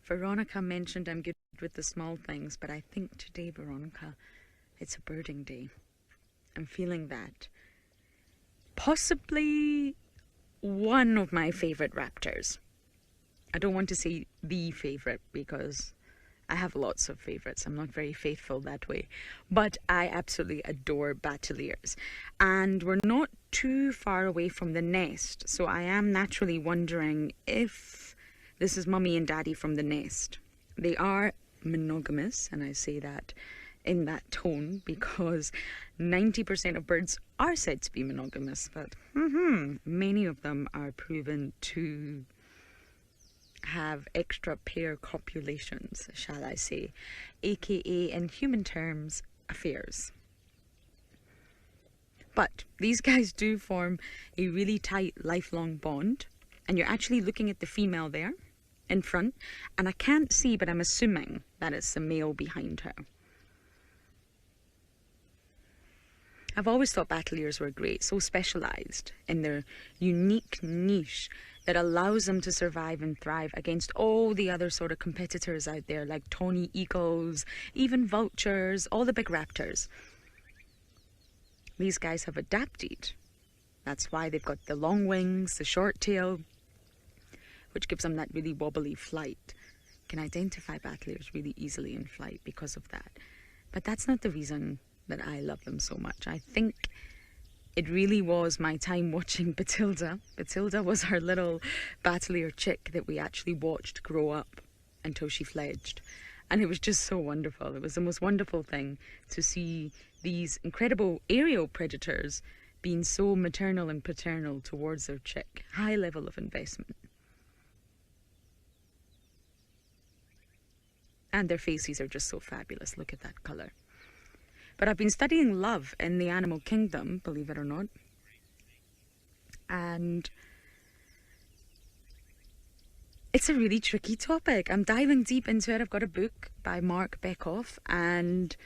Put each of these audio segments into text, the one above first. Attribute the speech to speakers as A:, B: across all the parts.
A: Veronica mentioned I'm good with the small things, but I think today, Veronica, it's a birding day. I'm feeling that. Possibly one of my favorite raptors. I don't want to say the favorite because I have lots of favorites. I'm not very faithful that way. But I absolutely adore Bateleurs. And we're not too far away from the nest. So I am naturally wondering if this is mummy and daddy from the nest. They are monogamous, and I say that in that tone because 90% of birds are said to be monogamous, but many of them are proven to have extra pair copulations, shall I say, aka in human terms, affairs. But these guys do form a really tight lifelong bond, and you're actually looking at the female there in front, and I can't see, but I'm assuming that it's the male behind her. I've always thought Bateleurs were great, so specialised in their unique niche that allows them to survive and thrive against all the other sort of competitors out there, like tawny eagles, even vultures, all the big raptors. These guys have adapted. That's why they've got the long wings, the short tail, which gives them that really wobbly flight. You can identify Bateleurs really easily in flight because of that. But that's not the reason that I love them so much. I think it really was my time watching Batilda. Batilda was our little Bateleur chick that we actually watched grow up until she fledged. And it was just so wonderful. It was the most wonderful thing to see these incredible aerial predators being so maternal and paternal towards their chick. High level of investment. And their faces are just so fabulous. Look at that colour. But I've been studying love in the animal kingdom, believe it or not. And it's a really tricky topic. I'm diving deep into it. I've got a book by Mark Beckhoff. And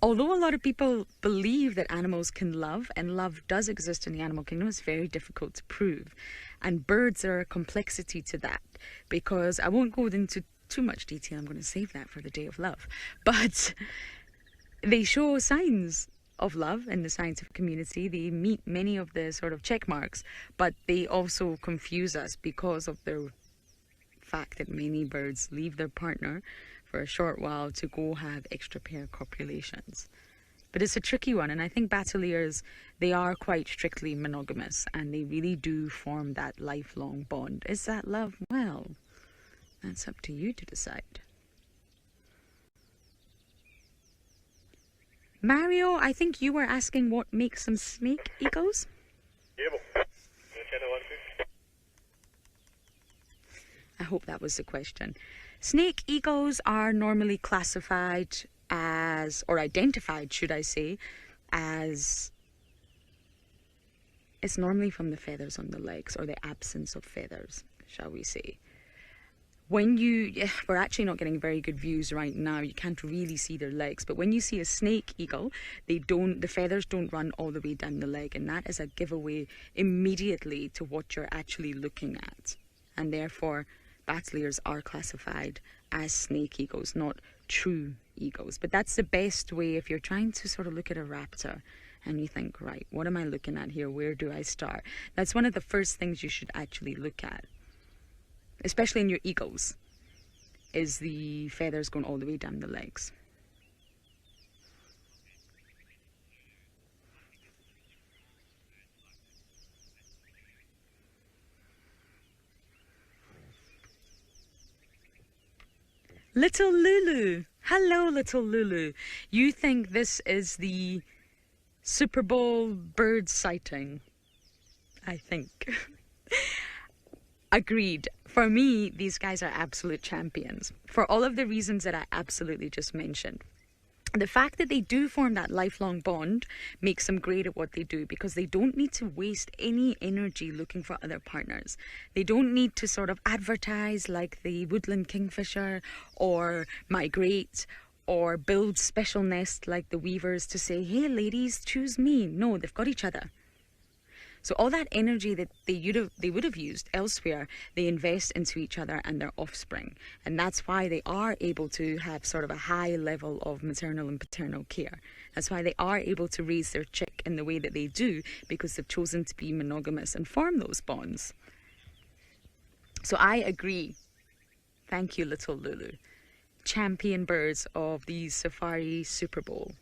A: although a lot of people believe that animals can love, and love does exist in the animal kingdom, it's very difficult to prove. And birds are a complexity to that, because I won't go into too much detail. I'm going to save that for the day of love. But they show signs of love in the scientific community. They meet many of the sort of check marks, but they also confuse us because of the fact that many birds leave their partner for a short while to go have extra pair copulations. But it's a tricky one, and I think Bateleurs, they are quite strictly monogamous, and they really do form that lifelong bond. Is that love? Well, that's up to you to decide. Mario, I think you were asking what makes them snake eagles? I hope that was the question. Snake eagles are normally classified as, or identified, should I say, as, it's normally from the feathers on the legs, or the absence of feathers, shall we say. When we're actually not getting very good views right now. You can't really see their legs. But when you see a snake eagle, the feathers don't run all the way down the leg. And that is a giveaway immediately to what you're actually looking at. And therefore, Bateleurs are classified as snake eagles, not true eagles. But that's the best way if you're trying to sort of look at a raptor and you think, right, what am I looking at here? Where do I start? That's one of the first things you should actually look at, especially in your eagles, is the feathers going all the way down the legs. Little Lulu. Hello, little Lulu. You think this is the Super Bowl bird sighting? I think. Agreed. For me, these guys are absolute champions for all of the reasons that I absolutely just mentioned. The fact that they do form that lifelong bond makes them great at what they do, because they don't need to waste any energy looking for other partners. They don't need to sort of advertise like the woodland kingfisher, or migrate, or build special nests like the weavers to say, hey ladies, choose me. No, they've got each other. So all that energy that they would have used elsewhere, they invest into each other and their offspring. And that's why they are able to have sort of a high level of maternal and paternal care. That's why they are able to raise their chick in the way that they do, because they've chosen to be monogamous and form those bonds. So I agree. Thank you, little Lulu. Champion birds of the Safari Super Bowl.